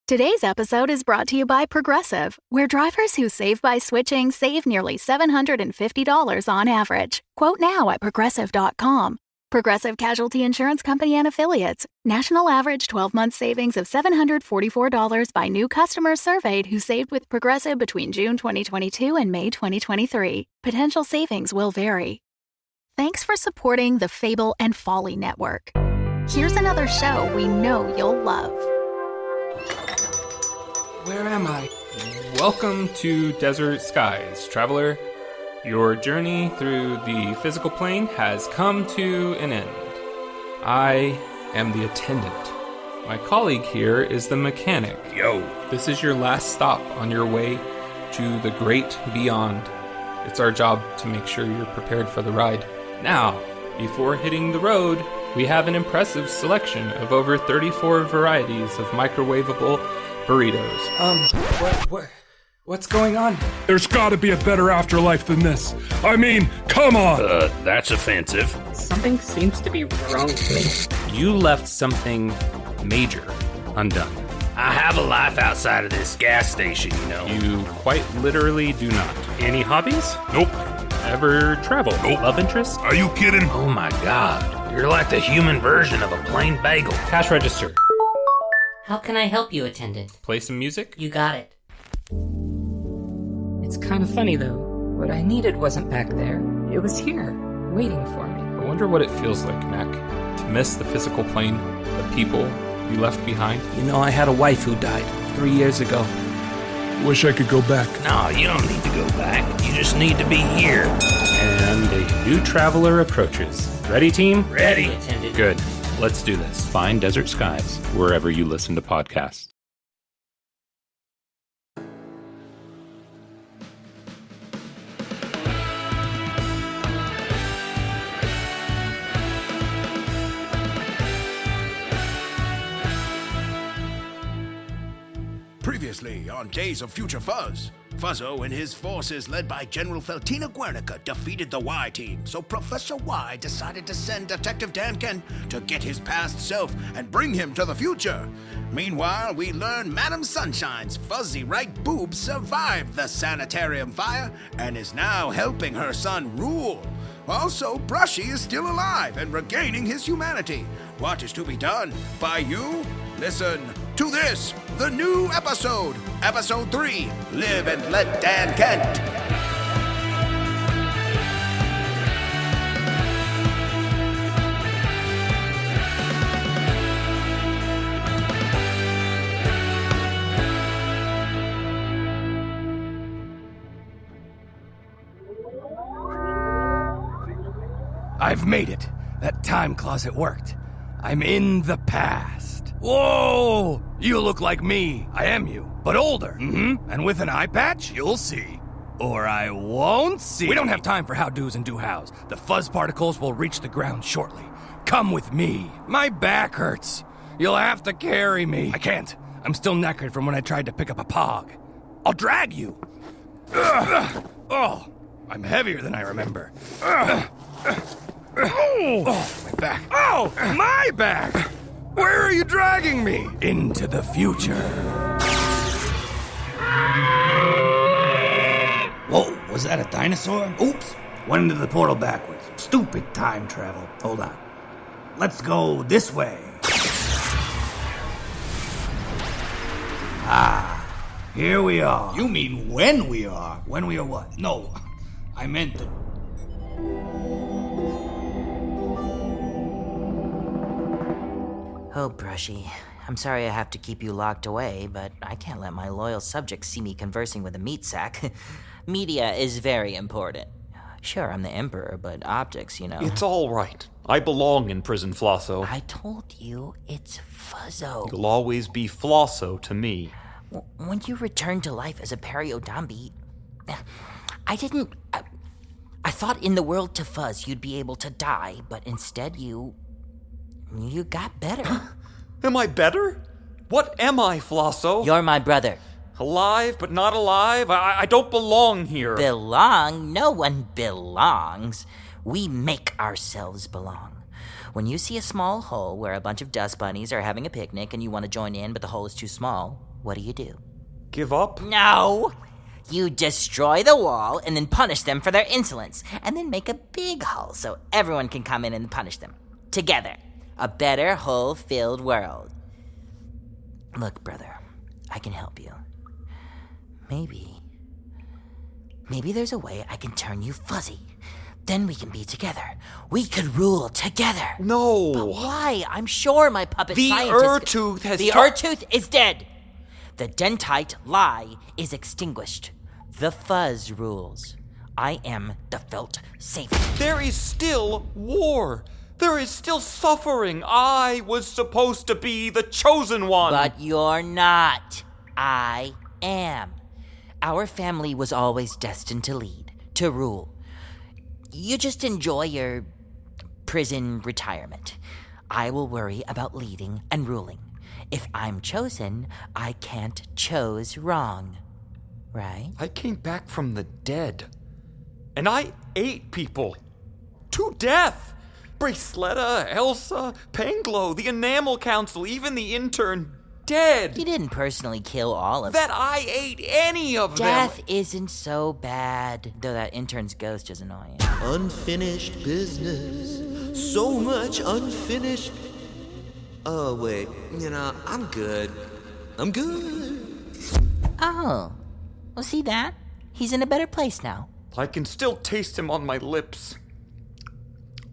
Today's episode is brought to you by Progressive, where drivers who save by switching save nearly $750 on average. Quote now at Progressive.com. Progressive Casualty Insurance Company and Affiliates. National average 12-month savings of $744 by new customers surveyed who saved with Progressive between June 2022 and May 2023. Potential savings will vary. Thanks for supporting the Fable and Folly Network. Here's another show we know you'll love. Where am I? Welcome to Desert Skies, traveler. Your journey through the physical plane has come to an end. I am the attendant. My colleague here is the mechanic. Yo. This is your last stop on your way to the great beyond. It's our job to make sure you're prepared for the ride. Now, before hitting the road, we have an impressive selection of over 34 varieties of microwavable burritos. What's going on? There's gotta be a better afterlife than this. I mean, come on! That's offensive. Something seems to be wrong with me. You left something major undone. I have a life outside of this gas station, you know. You quite literally do not. Any hobbies? Nope. Ever travel? Nope. Love interest? Are you kidding? Oh my god. You're like the human version of a plain bagel. Cash register. How can I help you, attendant? Play some music? You got it. It's kind of funny, though. What I needed wasn't back there. It was here, waiting for me. I wonder what it feels like, Mac, to miss the physical plane, the people you left behind. You know, I had a wife who died 3 years ago. Wish I could go back. No, you don't need to go back. You just need to be here. And a new traveler approaches. Ready, team? Ready. Attendant. Good. Let's do this. Find Desert Skies wherever you listen to podcasts. Previously on Days of Future Fuzz, Fuzzo and his forces led by General Feltina Guernica defeated the Y-Team, so Professor Y decided to send Detective Dankent to get his past self and bring him to the future. Meanwhile, we learn Madam Sunshine's fuzzy right boob survived the Sanitarium fire and is now helping her son rule. Also, Brushee is still alive and regaining his humanity. What is to be done by you? Listen to this, the new episode, Episode 3, Live and Let Dankent. I've made it. That time closet worked. I'm in the past. Whoa! You look like me. I am you, but older. Mm-hmm. And with an eye patch, you'll see. Or I won't see. We don't have time for how-dos and do-hows. The fuzz particles will reach the ground shortly. Come with me. My back hurts. You'll have to carry me. I can't. I'm still knackered from when I tried to pick up a pog. I'll drag you. Oh, I'm heavier than I remember. Oh, my back. Oh, my back! Where are you dragging me? Into the future. Whoa, was that a dinosaur? Oops, went into the portal backwards. Stupid time travel. Hold on. Let's go this way. Ah, here we are. You mean when we are? When we are what? No, I meant the... Oh, Brushee, I'm sorry I have to keep you locked away, but I can't let my loyal subjects see me conversing with a meat sack. Media is very important. Sure, I'm the emperor, but optics, you know. It's all right. I belong in prison, Flosso. I told you, it's Fuzzo. You'll always be Flosso to me. When you returned to life as a periodambi, I thought in the world to Fuzz you'd be able to die, but instead you got better. Am I better? What am I, Flosso? You're my brother. Alive, but not alive? I don't belong here. Belong? No one belongs. We make ourselves belong. When you see a small hole where a bunch of dust bunnies are having a picnic and you want to join in but the hole is too small, what do? Give up? No! You destroy the wall and then punish them for their insolence, and then make a big hole so everyone can come in and punish them. Together. A better, hole-filled world. Look, brother, I can help you. Maybe there's a way I can turn you fuzzy. Then we can be together. We could rule together. No. But why? I'm sure my puppet The scientist... Ur-tooth has... The Ur-tooth is dead. The Dentite lie is extinguished. The Fuzz rules. I am the felt savior. There is still war. There is still suffering. I was supposed to be the chosen one. But you're not. I am. Our family was always destined to lead, to rule. You just enjoy your prison retirement. I will worry about leading and ruling. If I'm chosen, I can't chose wrong. Right? I came back from the dead. And I ate people. To death. Braceletta, Elsa, Panglow, the Enamel Council, even the intern, dead. You didn't personally kill all of them. That I ate any of them. Death isn't so bad, though that intern's ghost is annoying. Unfinished business. So much unfinished. Oh, wait. I'm good. I'm good. Oh. Well, see that? He's in a better place now. I can still taste him on my lips.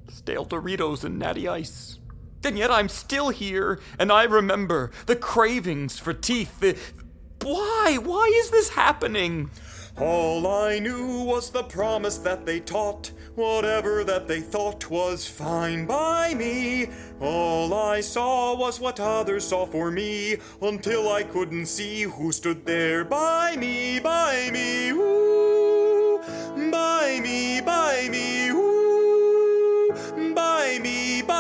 Stale Doritos and natty ice. And yet I'm still here, and I remember the cravings for teeth. Why? Why is this happening? All I knew was the promise that they taught. Whatever that they thought was fine by me. All I saw was what others saw for me, until I couldn't see who stood there by me, ooh, by me, ooh, by me, ooh, by me, ooh.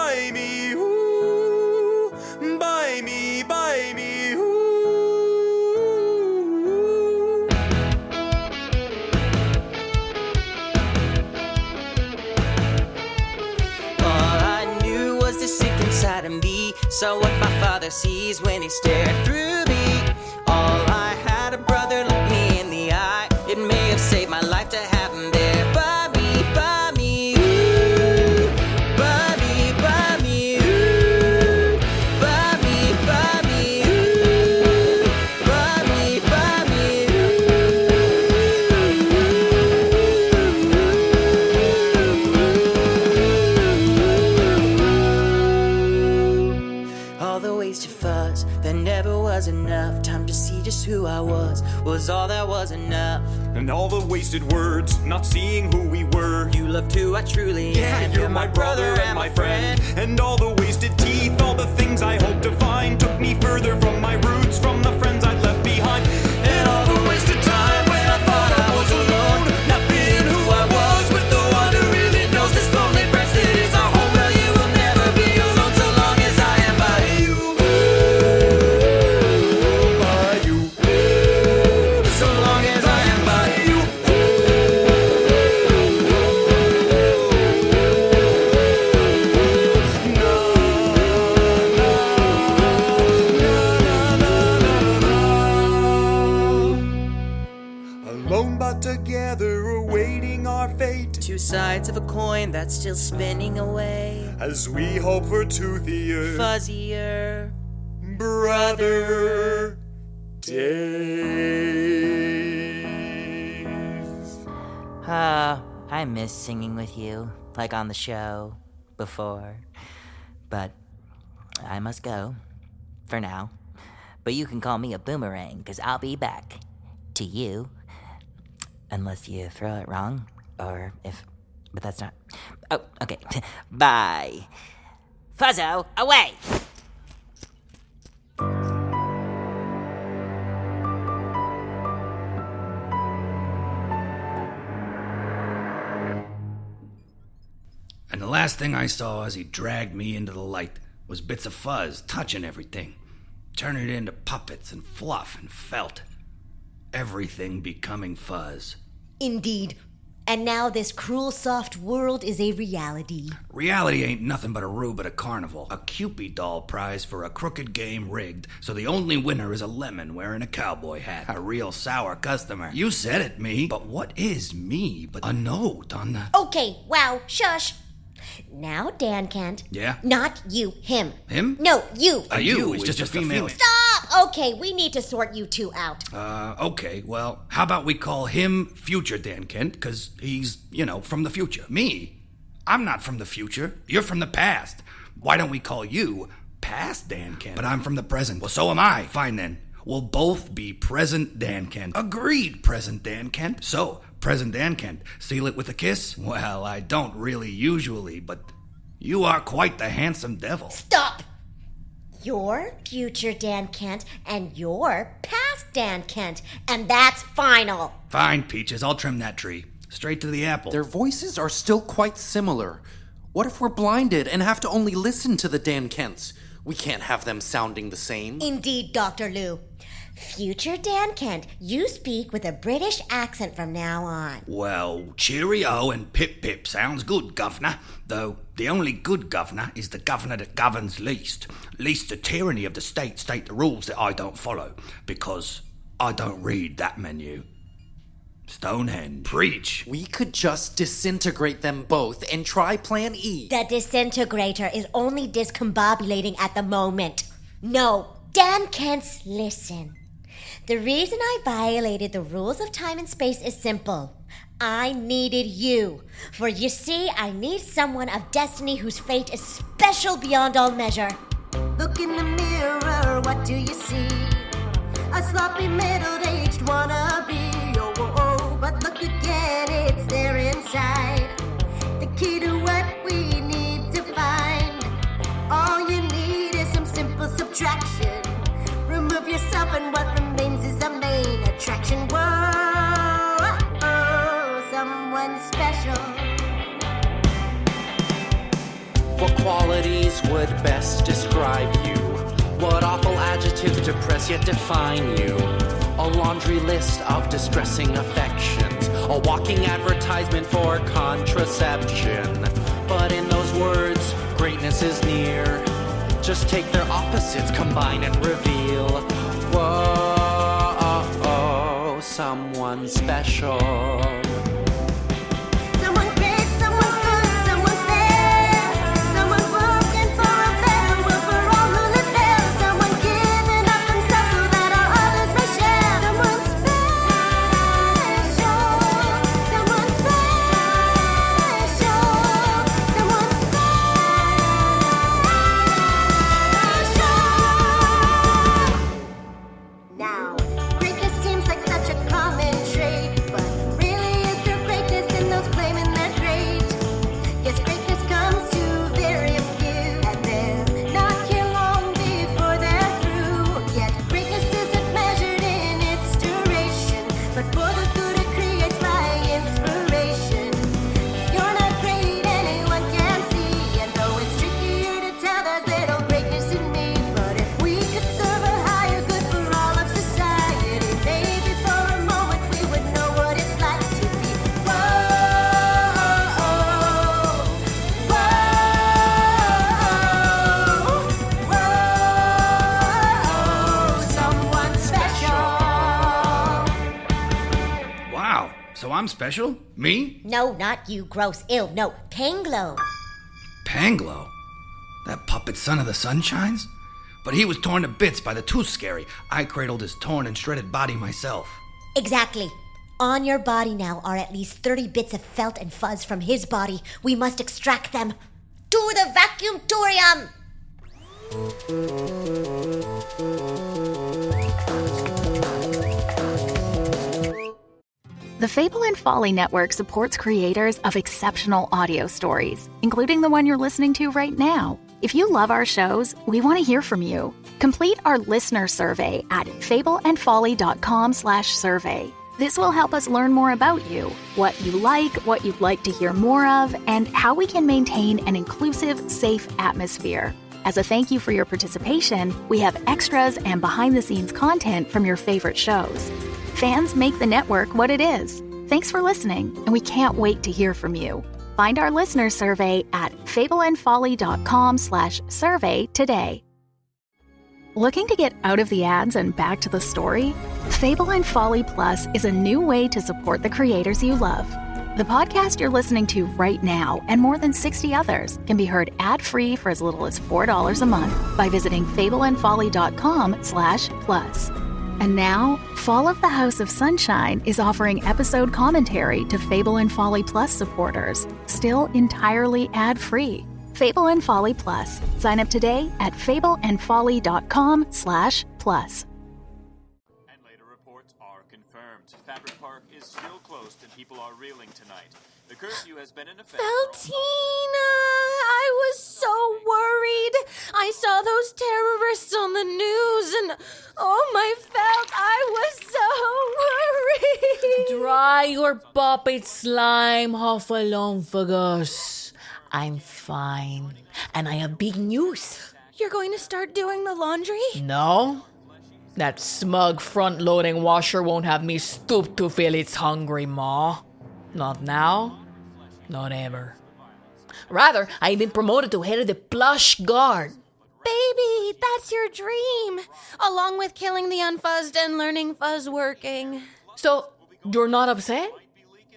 Inside of me, saw what my father sees when he stared through me. All I had, a brother look me in the eye. It may have saved my life to have him there by me, ooh, by me, ooh, by me, ooh, by me, ooh, by me, ooh. All the wasted fuzz, there never was enough time to see just who I was all that was enough. And all the wasted words, not seeing who we were. You loved who I truly am. You're my brother and my friend. And all the wasted teeth, all the things I hoped to find, took me further from my roots, from the friends I'd left behind. And all the wasted time when I thought I was alone, not being who I was with the one who really knows this lonely breast that is our home. Well, you will never be alone so long as I am by you. By you. So long as I am by you. Alone but together, awaiting our fate. Two sides of a coin that's still spinning away. As we hope for toothier, fuzzier brother days. I miss singing with you, like on the show before. But I must go, for now. But you can call me a boomerang, 'cause I'll be back to you. Unless you throw it wrong, or if... But that's not... Oh, okay. Bye. Fuzzo, away! And the last thing I saw as he dragged me into the light was bits of fuzz touching everything, turning it into puppets and fluff and felt. Everything becoming fuzz. Indeed. And now this cruel, soft world is a reality. Reality ain't nothing but a rube at a carnival. A Cupid doll prize for a crooked game rigged, so the only winner is a lemon wearing a cowboy hat. A real sour customer. You said it, me. But what is me but a note on the... Okay, wow, shush. Now, Dankent. Yeah? Not you, him. Him? No, you. A you is just a female. Stop! Okay, we need to sort you two out. Okay, well, how about we call him Future Dankent, because he's, from the future. Me? I'm not from the future. You're from the past. Why don't we call you Past Dankent? But I'm from the present. Well, so am I. Fine then. We'll both be Present Dankent. Agreed, Present Dankent. So, Present Dankent, seal it with a kiss? Well, I don't really usually, but you are quite the handsome devil. Stop! You're Future Dankent, and you're Past Dankent, and that's final. Fine, Peaches, I'll trim that tree. Straight to the apple. Their voices are still quite similar. What if we're blinded and have to only listen to the Dankents? We can't have them sounding the same. Indeed, Dr. Lou. Future Dankent, you speak with a British accent from now on. Well, cheerio and pip-pip sounds good, governor. Though the only good governor is the governor that governs least. Least the tyranny of the state the rules that I don't follow. Because I don't read that menu. Stonehenge. Preach. We could just disintegrate them both and try Plan E. The disintegrator is only discombobulating at the moment. No, Dankents, listen. The reason I violated the rules of time and space is simple. I needed you. For you see, I need someone of destiny whose fate is special beyond all measure. Look in the mirror, what do you see? A sloppy middle-aged wannabe. Oh, oh, oh, but look again, it's there inside. The key to what we need to find. All you need is some simple subtraction. Remove yourself and what remains is the main attraction. Whoa, oh, someone special. What qualities would best describe you? What awful adjectives depress yet define you? A laundry list of distressing affections, a walking advertisement for contraception. But in those words, greatness is near. Just take their opposites, combine and reveal. Whoa, someone special. Someone great, someone good, someone fair. Someone working for a better world for all who live there. Someone giving up themselves so that our others may share. Someone special. Someone special. Someone special. Now, greatness seems like such a common trait, but really is there greatness in those claiming they're great? Yes, greatness comes to very few, and they're not here long before they're through. Yet greatness isn't measured in its duration, but for the good it creates by inspiration. You're not great, anyone can see, and though it's trickier to tell, there's little greatness in me. But if we could serve a higher good for all of society, maybe for a moment we would know what it's like to be. Someone special. Wow, so I'm special? Me? No, not you, gross, ill. No, Panglo. Panglo? That puppet son of the Sunshines? But he was torn to bits by the Tooth Scary. I cradled his torn and shredded body myself. Exactly. On your body now are at least 30 bits of felt and fuzz from his body. We must extract them. To the vacuum-torium! The Fable and Folly Network supports creators of exceptional audio stories, including the one you're listening to right now. If you love our shows, we want to hear from you. Complete our listener survey at fableandfolly.com/survey. This will help us learn more about you, what you like, what you'd like to hear more of, and how we can maintain an inclusive, safe atmosphere. As a thank you for your participation, we have extras and behind-the-scenes content from your favorite shows. Fans make the network what it is. Thanks for listening, and we can't wait to hear from you. Find our listener survey at fableandfolly.com/survey today. Looking to get out of the ads and back to the story? Fable and Folly Plus is a new way to support the creators you love. The podcast you're listening to right now and more than 60 others can be heard ad-free for as little as $4 a month by visiting fableandfolly.com/plus. And now, Fall of the House of Sunshine is offering episode commentary to Fable and Folly Plus supporters, still entirely ad-free. Fable and Folly Plus. Sign up today at fableandfolly.com/plus. And later reports are confirmed. Fabric Park is still closed and people are reeling tonight. The curfew has been in effect. Feltina! I was so worried. I saw those terrorists on the news and oh my Felt, I was so worried. Dry your puppet slime, Huffalumfagus. I'm fine. And I have big news. You're going to start doing the laundry? No? That smug front-loading washer won't have me stoop to feel its hungry maw. Not now, not ever. Rather, I've been promoted to head of the plush guard. Baby, that's your dream. Along with killing the unfuzzed and learning fuzz working. So, you're not upset?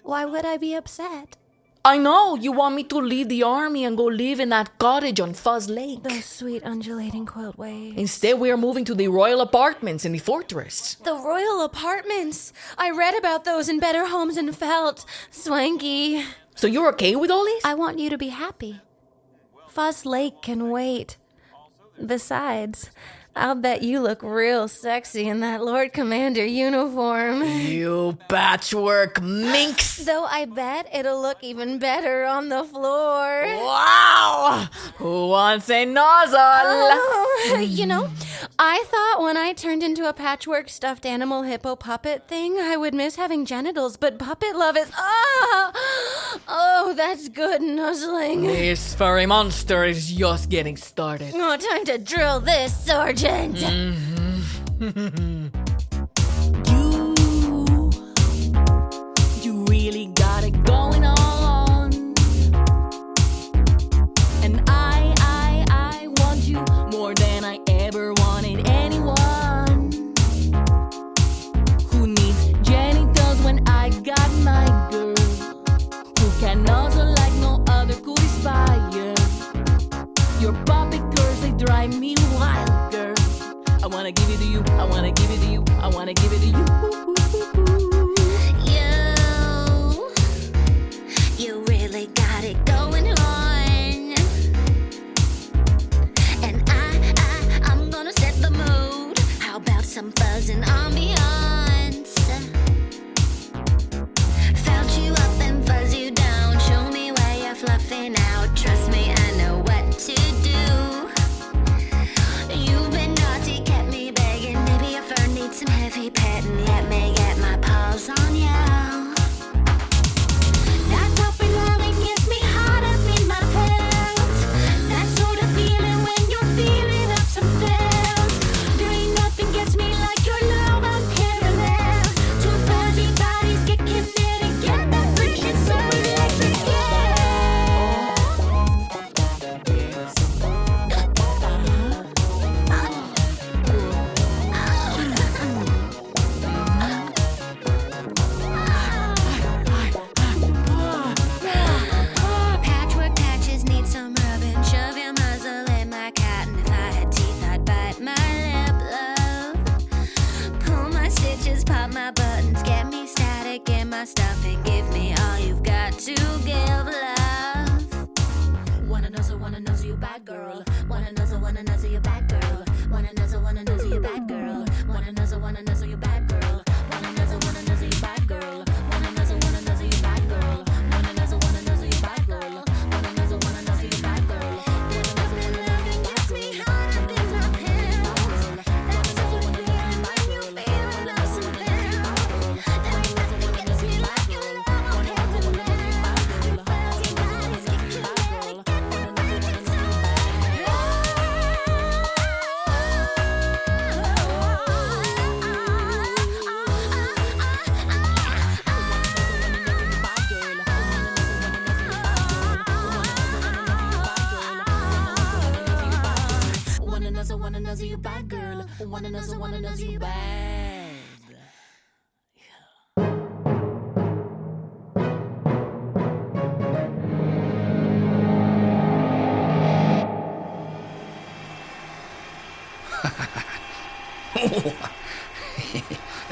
Why would I be upset? I know, you want me to leave the army and go live in that cottage on Fuzz Lake. Those sweet undulating quilt waves. Instead, we are moving to the royal apartments in the fortress. The royal apartments? I read about those in Better Homes and Felt. Swanky. So you're okay with all this? I want you to be happy. Fuzz Lake can wait. Besides, I'll bet you look real sexy in that Lord Commander uniform. You patchwork minx! Though I bet it'll look even better on the floor. Wow! Who wants a nozzle? I thought when I turned into a patchwork stuffed animal hippo puppet thing, I would miss having genitals, but puppet love is... Oh, that's good nuzzling. This furry monster is just getting started. Oh, time to drill this, Sergeant. You really got it going on. And I want you more than I ever wanted anyone. Who needs genitals when I got my girl? Who can nuzzle like no other could aspire? Your puppet curves, they drive me wild, girl. I wanna give it to you, I wanna give it to you, I wanna give it to you. You really got it going on. And I'm gonna set the mood. How about some fuzz and ambiance? Felt you up and fuzz you down. Show me where you're fluffing out. Trust me, I know what to do. You've been naughty, kept me begging. Maybe your fur needs some heavy petting. Let me get my paws on you. That puppy loving gets me hot up in my pants. That sort of feeling when you're feeling up some felt. There ain't nothing gets me like your love unparalleled. Two fuzzy bodies get committed, get that friction so electric. Patchwork patches need some rubbing. Shove your muzzle in my cat, and if I had teeth, I'd bite my lip, love. Pull my stitches, pop my buttons, get me static in my stuff, and give me all you've got to give, love. Wanna nuzzle you bad girl. Wanna nuzzle you bad girl. Wanna nuzzle you bad girl. Wanna nuzzle you bad girl. Wanna nuzzle you bad girl. Wanna nuzzle you bad girl. Wanna nuzzle you bad girl. Wanna nuzzle you bad girl. Nothing gets me hot up in my pants. That's so feeling when you feeling up some felt. There ain't nothing gets me like your love on hands and mouth. Fuzzy bodies get committed, get that friction so electric.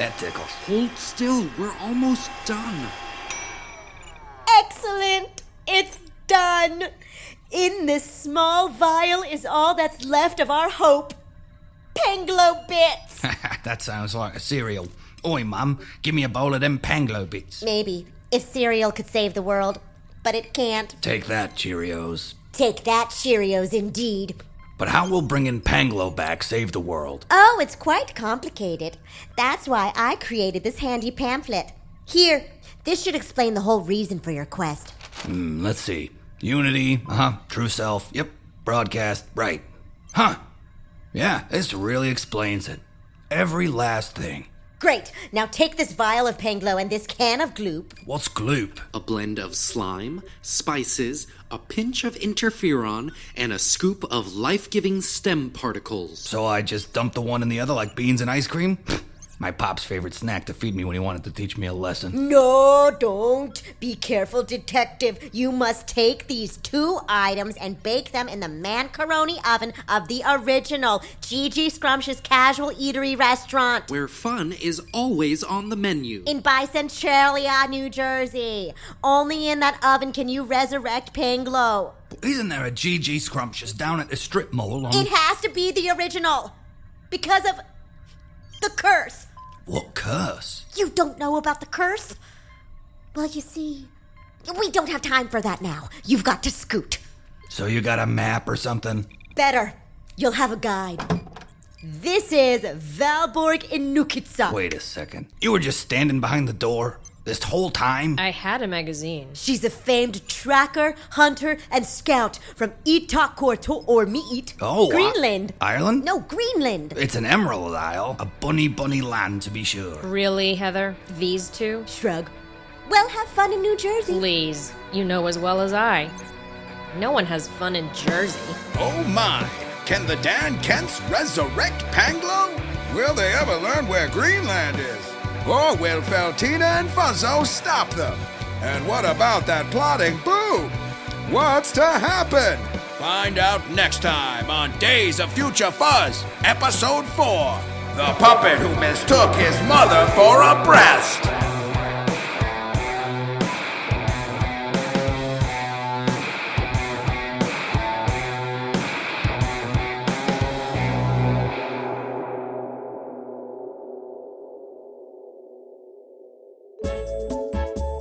That tickles. Hold still, we're almost done. Excellent! It's done! In this small vial is all that's left of our hope. Panglo bits! That sounds like a cereal. Oi, Mum, give me a bowl of them Panglo bits. Maybe, if cereal could save the world. But it can't. Take that, Cheerios. Take that, Cheerios, indeed. But how will bringing Panglo back save the world? Oh, it's quite complicated. That's why I created this handy pamphlet. Here, this should explain the whole reason for your quest. Let's see. Unity, true self, yep, broadcast, right. Huh. Yeah, this really explains it. Every last thing. Great. Now take this vial of Panglo and this can of gloop. What's gloop? A blend of slime, spices, a pinch of interferon, and a scoop of life-giving stem particles. So I just dumped the one in the other like beans and ice cream? My pop's favorite snack to feed me when he wanted to teach me a lesson. No, don't. Be careful, detective. You must take these 2 items and bake them in the macaroni oven of the original Gigi Scrumptious Casual Eatery Restaurant. Where fun is always on the menu. In Bicentennial, New Jersey. Only in that oven can you resurrect Panglo. Isn't there a Gigi Scrumptious down at the strip mall on... It has to be the original. Because of the curse. What curse? You don't know about the curse? Well, you see, we don't have time for that now. You've got to scoot. So you got a map or something? Better. You'll have a guide. This is Valborg in Nukitsa. Wait a second. You were just standing behind the door this whole time? I had a magazine. She's a famed tracker, hunter, and scout from Itakorto or Meet. Oh, Greenland. Ireland? No, Greenland. It's an emerald isle. A bunny land, to be sure. Really, Heather? These two? Shrug. Well, have fun in New Jersey. Please. You know as well as I. No one has fun in Jersey. Oh my! Can the Dankents resurrect Panglo? Will they ever learn where Greenland is? Or will Feltina and Fuzzo stop them? And what about that plotting boob? What's to happen? Find out next time on Days of Future Fuzz, Episode 4. The puppet who mistook his mother for a breast.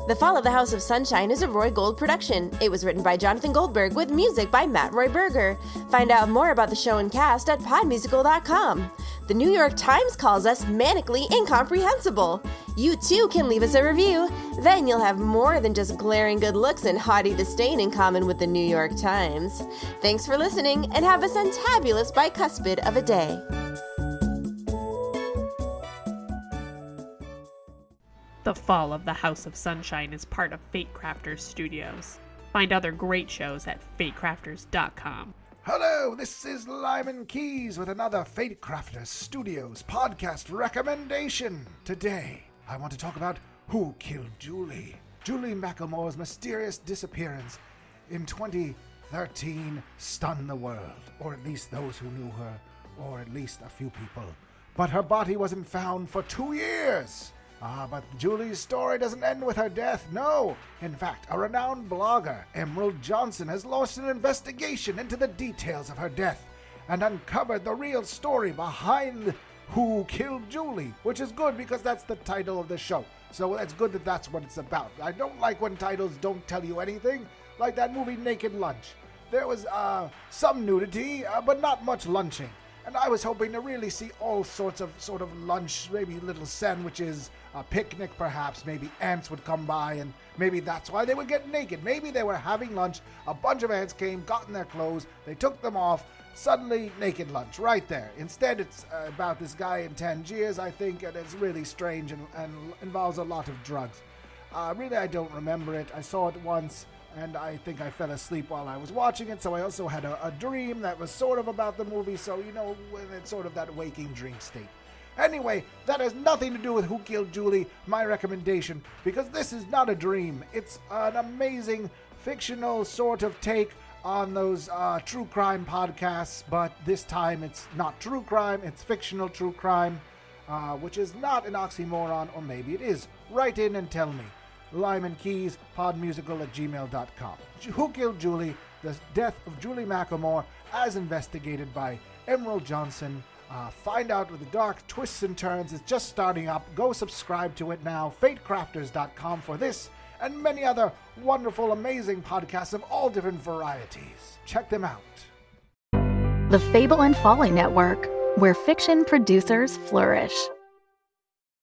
The Fall of the House of Sunshine is a Roy Gold production. It was written by Jonathan Goldberg with music by Matt Roy Berger. Find out more about the show and cast at podmusical.com. The New York Times calls us manically incomprehensible. You too can leave us a review. Then you'll have more than just glaring good looks and haughty disdain in common with the New York Times. Thanks for listening and have a suntabulous bicuspid of a day. The Fall of the House of Sunshine is part of Fate Crafters Studios. Find other great shows at fatecrafters.com. Hello, this is Lyman Keys with another Fate Crafters Studios podcast recommendation. Today, I want to talk about Who Killed Julie? Julie McElmore's mysterious disappearance in 2013 stunned the world, or at least those who knew her, or at least a few people. But her body wasn't found for 2 years. But Julie's story doesn't end with her death, no. In fact, a renowned blogger, Emerald Johnson, has launched an investigation into the details of her death and uncovered the real story behind Who Killed Julie, which is good because that's the title of the show. So it's good that that's what it's about. I don't like when titles don't tell you anything, like that movie Naked Lunch. There was some nudity, but not much lunching. And I was hoping to really see all sorts of sort of lunch, maybe little sandwiches, a picnic perhaps, maybe ants would come by and maybe that's why they would get naked. Maybe they were having lunch, a bunch of ants came, got in their clothes, they took them off, suddenly naked lunch, right there. Instead it's about this guy in Tangiers, I think, and it's really strange and involves a lot of drugs. Really, I don't remember it. I saw it once. And I think I fell asleep while I was watching it, so I also had a dream that was sort of about the movie, so, you know, it's sort of that waking dream state. Anyway, that has nothing to do with Who Killed Julie, my recommendation, because this is not a dream. It's an amazing fictional sort of take on those true crime podcasts, but this time it's not true crime, it's fictional true crime. which is not an oxymoron, or maybe it is. Write in and tell me. Lyman Keys, podmusical@gmail.com. Who Killed Julie? The death of Julie McElmore, as investigated by Emerald Johnson. Find out what the dark twists and turns is just starting up. Go subscribe to it now. FateCrafters.com for this and many other wonderful, amazing podcasts of all different varieties. Check them out. The Fable and Folly Network, where fiction producers flourish.